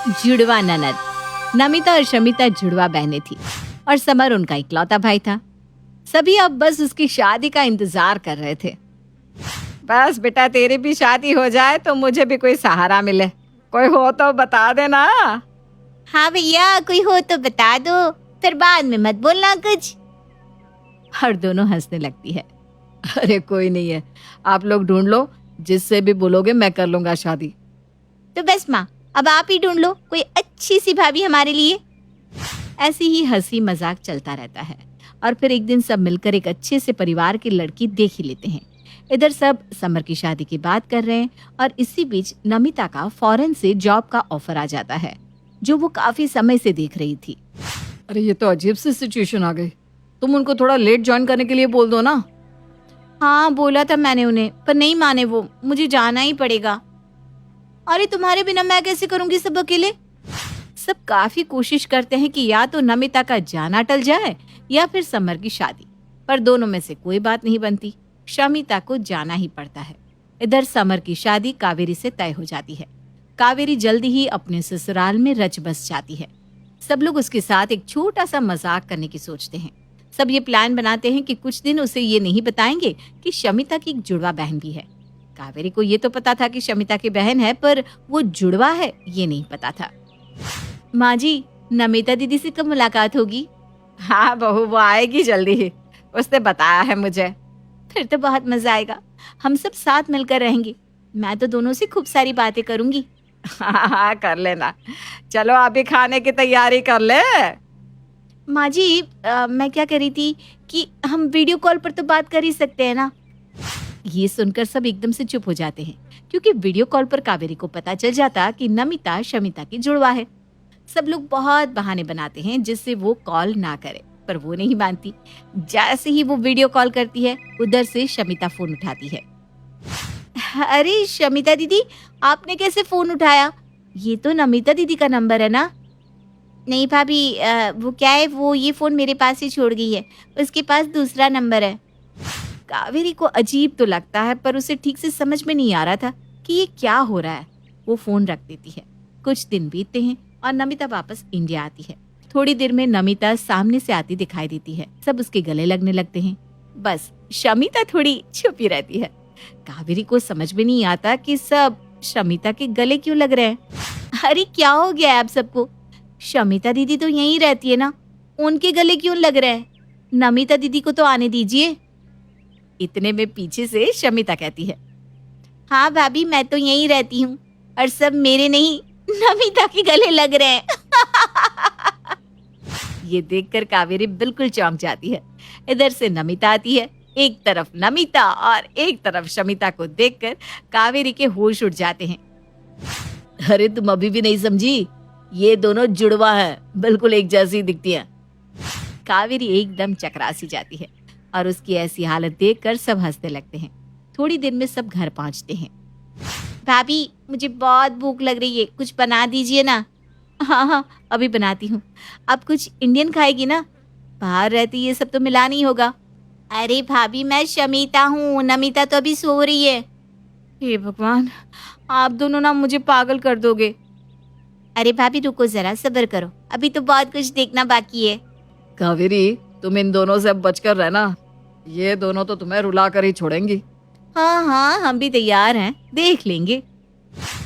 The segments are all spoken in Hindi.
जुड़वा ननद। नमिता और शमिता जुड़वा बहनें थी और समर उनका इकलौता भाई था। सभी अब बस उसकी शादी का इंतजार कर रहे थे। बस बेटा, तेरी भी शादी हो जाए तो मुझे भी कोई सहारा मिले। कोई हो तो बता देना। हाँ भैया, कोई हो तो बता दो, फिर बाद में मत बोलना कुछ। और दोनों हंसने लगती है। अरे कोई नहीं है, आप लोग ढूंढ लो, जिससे भी बोलोगे मैं कर लूंगा शादी। तो बस माँ, अब आप ही ढूंढ लो कोई अच्छी सी भाभी हमारे लिए। ऐसी ही हंसी मजाक चलता रहता है और फिर एक दिन सब मिलकर एक अच्छे से परिवार की लड़की देख ही लेते हैं। इधर सब समर की शादी की बात कर रहे हैं और इसी बीच नमिता का फॉरेन से जॉब का ऑफर आ जाता है, जो वो काफी समय से देख रही थी। अरे ये तो अजीब सी सिचुएशन आ गई। तुम उनको थोड़ा लेट ज्वाइन करने के लिए बोल दो ना। हाँ बोला था मैंने उन्हें, पर नहीं माने वो। मुझे जाना ही पड़ेगा। अरे तुम्हारे बिना मैं कैसे करूंगी सब अकेले। सब काफी कोशिश करते हैं कि या तो नमिता का जाना टल जाए या फिर समर की शादी, पर दोनों में से कोई बात नहीं बनती। शमिता को जाना ही पड़ता है। इधर समर की शादी कावेरी से तय हो जाती है। कावेरी जल्दी ही अपने ससुराल में रच बस जाती है। सब लोग उसके साथ एक छोटा सा मजाक करने की सोचते हैं। सब ये प्लान बनाते हैं कि कुछ दिन उसे ये नहीं बताएंगे कि शमिता की एक जुड़वा बहन भी है। कावेरी को ये तो पता था कि शमिता की बहन है, पर वो जुड़वा है ये नहीं पता था। माँ जी, नमिता दीदी से कब मुलाकात होगी? हाँ बहू, वो आएगी जल्दी ही, उसने बताया है मुझे। फिर तो बहुत मजा आएगा। हम सब साथ मिलकर रहेंगे। मैं तो दोनों से खूब सारी बातें करूंगी। हाँ कर लेना। चलो अभी खाने की तैयारी कर ले। माँ जी, मैं क्या कह रही थी कि हम वीडियो कॉल पर तो बात कर ही सकते हैं ना। ये सुनकर सब एकदम से चुप हो जाते हैं, क्योंकि वीडियो कॉल पर कावेरी को पता चल जाता कि नमिता शमिता की जुड़वा है। सब लोग बहुत बहाने बनाते हैं जिससे वो कॉल ना करे, पर वो नहीं मानती। जैसे ही वो वीडियो कॉल करती है, उधर से शमिता फोन उठाती है। अरे शमिता दीदी, आपने कैसे फोन उठाया? ये तो नमिता दीदी का नंबर है ना? नहीं भाभी, वो क्या है, वो ये फोन मेरे पास ही छोड़ गई है। उसके पास दूसरा नंबर है। कावेरी को अजीब तो लगता है, पर उसे ठीक से समझ में नहीं आ रहा था कि ये क्या हो रहा है। वो फोन रख देती है। कुछ दिन बीतते हैं और नमिता वापस इंडिया आती है। थोड़ी देर में नमिता सामने से आती दिखाई देती है। सब उसके गले लगने लगते हैं। बस शमिता थोड़ी छुपी रहती है। कावेरी को समझ में नहीं आता कि सब शमिता के गले क्यों लग रहे हैं। अरे क्या हो गया है आप सबको? शमिता दीदी तो यहीं रहती है ना, उनके गले क्यों लग रहे हैं? नमिता दीदी को तो आने दीजिए। इतने में पीछे से शमिता कहती है, हाँ भाभी, मैं तो यहीं रहती हूँ और सब मेरे नहीं, नमिता के गले लग रहे हैं। ये देखकर कावेरी बिल्कुल चौंक जाती है। इधर से नमिता आती है। एक तरफ नमिता और एक तरफ शमिता को देखकर कावेरी के होश उड़ जाते हैं। अरे तुम अभी भी नहीं समझी? ये दोनों जुड़वा हैं, बिल्कुल एक जैसी दिखती हैं। कावेरी एकदम चकरासी जाती है और उसकी ऐसी हालत देखकर सब हंसने लगते हैं। थोड़ी देर में सब घर पहुंचते हैं। भाभी, मुझे बहुत भूख लग रही है, कुछ बना दीजिए ना। हाँ हाँ, अभी बनाती हूँ। अब कुछ इंडियन खाएगी ना? बाहर रहती ये सब तो मिला नहीं होगा। अरे भाभी, मैं शमिता हूँ, नमिता तो अभी सो रही है। हे भगवान, आप दोनों ना मुझे पागल कर दोगे। अरे भाभी रुको जरा, सब्र करो, अभी तो बहुत कुछ देखना बाकी है। कावेरी, तुम इन दोनों से बचकर रहना, ये दोनों तो तुम्हें रुला कर ही छोड़ेंगी। हाँ हाँ, हम भी तैयार हैं, देख लेंगे।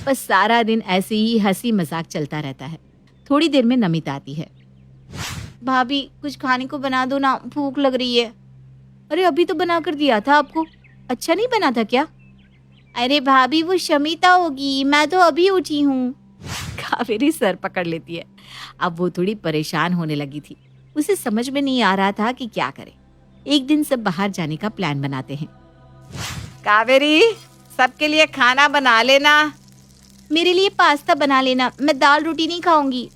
बस सारा दिन ऐसे ही हंसी मजाक चलता रहता है। थोड़ी देर में नमिता आती है। भाभी कुछ खाने को बना दो ना, भूख लग रही है। अरे अभी तो बना कर दिया था आपको, अच्छा नहीं बना था क्या? अरे भाभी, वो शमिता होगी, मैं तो अभी उठी हूँ। कावेरी सर पकड़ लेती है। अब वो थोड़ी परेशान होने लगी थी। उसे समझ में नहीं आ रहा था कि क्या करे। एक दिन सब बाहर जाने का प्लान बनाते हैं। कावेरी, सबके लिए खाना बना लेना। मेरे लिए पास्ता बना लेना, मैं दाल रोटी नहीं खाऊंगी।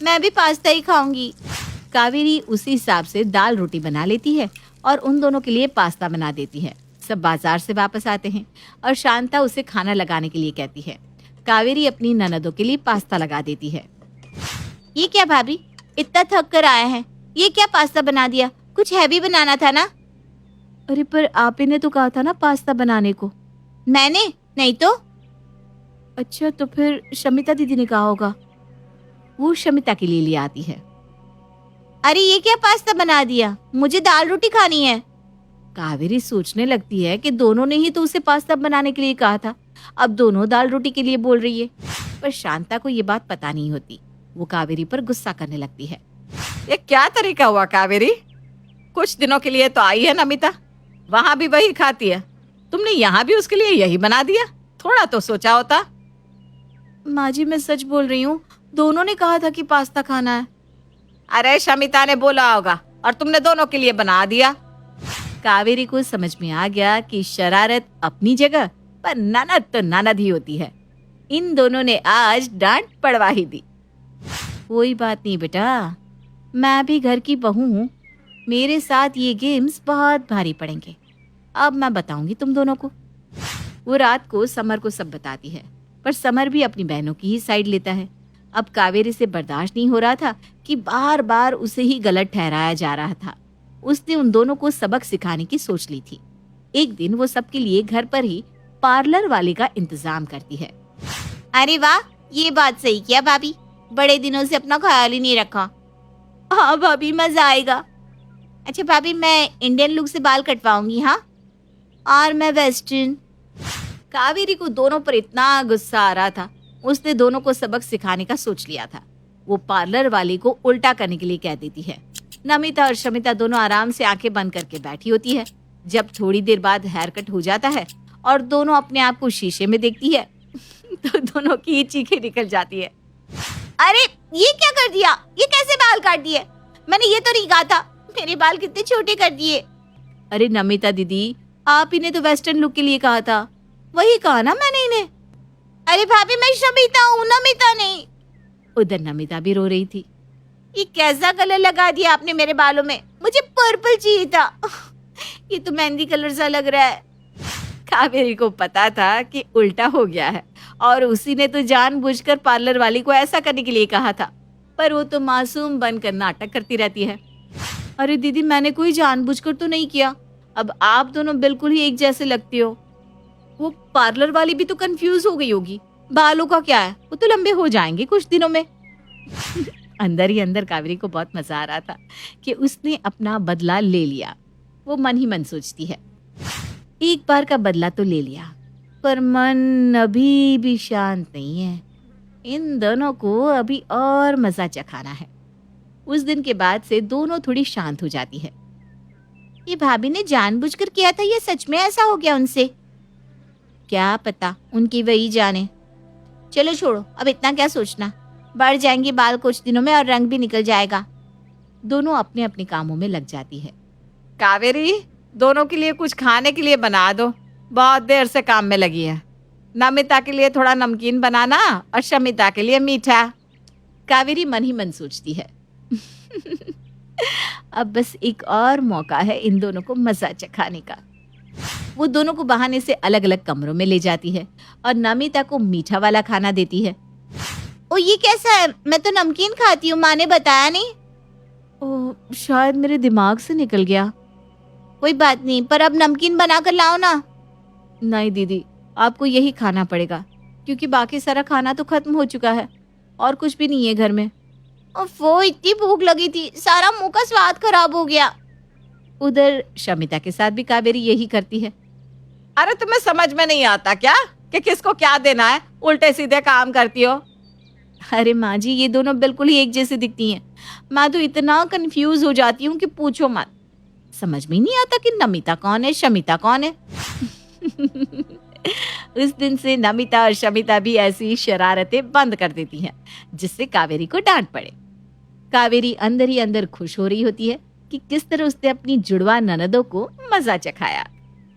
मैं भी पास्ता ही खाऊंगी। कावेरी उसी हिसाब से दाल रोटी बना लेती है और उन दोनों के लिए पास्ता बना देती है। सब बाजार से वापस आते हैं और शांता उसे खाना लगाने के लिए कहती है। कावेरी अपनी ननदों के लिए पास्ता लगा देती है। ये क्या भाभी, इतना थक कर आया है, ये क्या पास्ता बना दिया? कुछ हैवी बनाना था ना। अरे पर आप ही ने तो कहा था ना पास्ता बनाने को। मैंने नहीं तो। अच्छा, तो फिर शमिता दीदी ने कहा होगा। वो शमिता के लिए आती है। अरे ये क्या पास्ता बना दिया, मुझे दाल रोटी खानी है। कावेरी सोचने लगती है कि दोनों ने ही तो उसे पास्ता बनाने के लिए कहा था, अब दोनों दाल रोटी के लिए बोल रही है। पर शांता को ये बात पता नहीं होती। वो कावेरी पर गुस्सा करने लगती है। ये क्या तरीका हुआ कावेरी? कुछ दिनों के लिए तो आई है नमिता, वहां भी वही खाती है, तुमने यहाँ भी उसके लिए यही बना दिया? थोड़ा तो सोचा होता। माँ जी मैं सच बोल रही हूँ, दोनों ने कहा था कि पास्ता खाना है। अरे शमिता ने बोला होगा और तुमने दोनों के लिए बना दिया। कावेरी को समझ में आ गया कि शरारत अपनी जगह पर ननद तो ननद ही होती है। इन दोनों ने आज डांट पड़वा ही दी। कोई बात नहीं बेटा, मैं भी घर की बहू हूँ, मेरे साथ ये गेम्स बहुत भारी पड़ेंगे। अब मैं बताऊंगी तुम दोनों को। वो रात को समर को सब बताती है, पर समर भी अपनी बहनों की ही साइड लेता है। अब कावेरी से बर्दाश्त नहीं हो रहा था कि बार बार उसे ही गलत ठहराया जा रहा था। उसने उन दोनों को सबक सिखाने की सोच ली थी। एक दिन वो सबके लिए घर पर ही पार्लर वाले का इंतजाम करती है। अरे वाह, ये बात सही किया भाभी, बड़े दिनों से अपना ख्याल ही नहीं रखा। हाँ भाभी, मजा आएगा। अच्छा भाभी, मैं इंडियन लुक से बाल कटवाऊंगी। हाँ, और मैं वेस्टर्न। कावेरी को दोनों पर इतना गुस्सा आ रहा था, उसने दोनों को सबक सिखाने का सोच लिया था। वो पार्लर वाले को उल्टा करने के लिए कह देती है। नमिता और शमिता दोनों आराम से आंखें बंद करके बैठी होती है। जब थोड़ी देर बाद हेयर कट हो जाता है और दोनों अपने आप को शीशे में देखती है तो दोनों की चीखें निकल जाती है। अरे ये क्या कर दिया, ये कैसे बाल काट दिए? मैंने ये तो नहीं कहा था, मेरे बाल कितने छोटे कर दिए। अरे नमिता दीदी, आप इन्हें तो वेस्टर्न लुक के लिए कहा था, वही कहा ना मैंने इन्हें। अरे भाभी, मैं शमिता हूँ, नमिता नहीं। उधर नमिता भी रो रही थी। ये कैसा कलर लगा दिया आपने मेरे बालों में, मुझे पर्पल चाहिए था। ये तो मेहंदी कलर सा लग रहा है। कावेरी को पता था कि उल्टा हो गया है और उसी ने तो जानबूझकर पार्लर वाली को ऐसा करने के लिए कहा था, पर वो तो मासूम बनकर नाटक करती रहती है। अरे दीदी, मैंने कोई जानबूझकर तो नहीं किया, अब आप दोनों बिल्कुल ही एक जैसे लगती हो। वो पार्लर वाली भी तो कंफ्यूज हो गई होगी, बालों का क्या है, वो तो लंबे हो जाएंगे कुछ दिनों में। अंदर ही अंदर कावेरी को बहुत मजा आ रहा था कि उसने अपना बदला ले लिया। वो मन ही मन सोचती है, एक बार का बदला तो ले लिया, पर मन अभी भी शांत नहीं है। इन दोनों को अभी और मजा चखाना है। उस दिन के बाद से दोनों थोड़ी शांत हो जाती है। ये भाभी ने जानबूझकर किया था, ये सच में ऐसा हो गया उनसे? क्या पता, उनकी वही जाने। चलो छोड़ो, अब इतना क्या सोचना, बढ़ जाएंगे बाल कुछ दिनों में और रंग भी निकल जाएगा। दोनों अपने अपने कामों में लग जाती है। कावेरी, दोनों के लिए कुछ खाने के लिए बना दो, बहुत देर से काम में लगी है। नमिता के लिए थोड़ा नमकीन बनाना और शमिता के लिए मीठा। कावेरी मन ही मन सोचती है। अब बस एक और मौका है इन दोनों को मजा चखाने का। वो दोनों को बहाने से अलग अलग कमरों में ले जाती है और नमिता को मीठा वाला खाना देती है। ओ ये कैसा है, मैं तो नमकीन खाती हूँ, माँ ने बताया नहीं। ओह, शायद मेरे दिमाग से निकल गया। कोई बात नहीं, पर अब नमकीन बना कर लाओ ना। नहीं दीदी, आपको यही खाना पड़ेगा, क्योंकि बाकी सारा खाना तो खत्म हो चुका है और कुछ भी नहीं है घर में। वो इतनी भूख लगी थी, सारा मुंह का स्वाद खराब हो गया। उधर शमिता के साथ भी कावेरी यही करती है। अरे तुम्हें समझ में नहीं आता क्या कि किसको क्या देना है, उल्टे सीधे काम करती हो। अरे माँ जी, ये दोनों बिल्कुल ही एक जैसे दिखती हैं। मैं तो इतना कंफ्यूज हो जाती हूँ कि पूछो मत। समझ में नहीं आता कि नमिता कौन है, शमिता कौन है। उस दिन से नमिता और शमिता भी ऐसी शरारतें बंद कर देती हैं, जिससे कावेरी को डांट पड़े। कावेरी अंदर ही अंदर खुश हो रही होती है कि किस तरह उसने अपनी जुड़वा ननदों को मजा चखाया।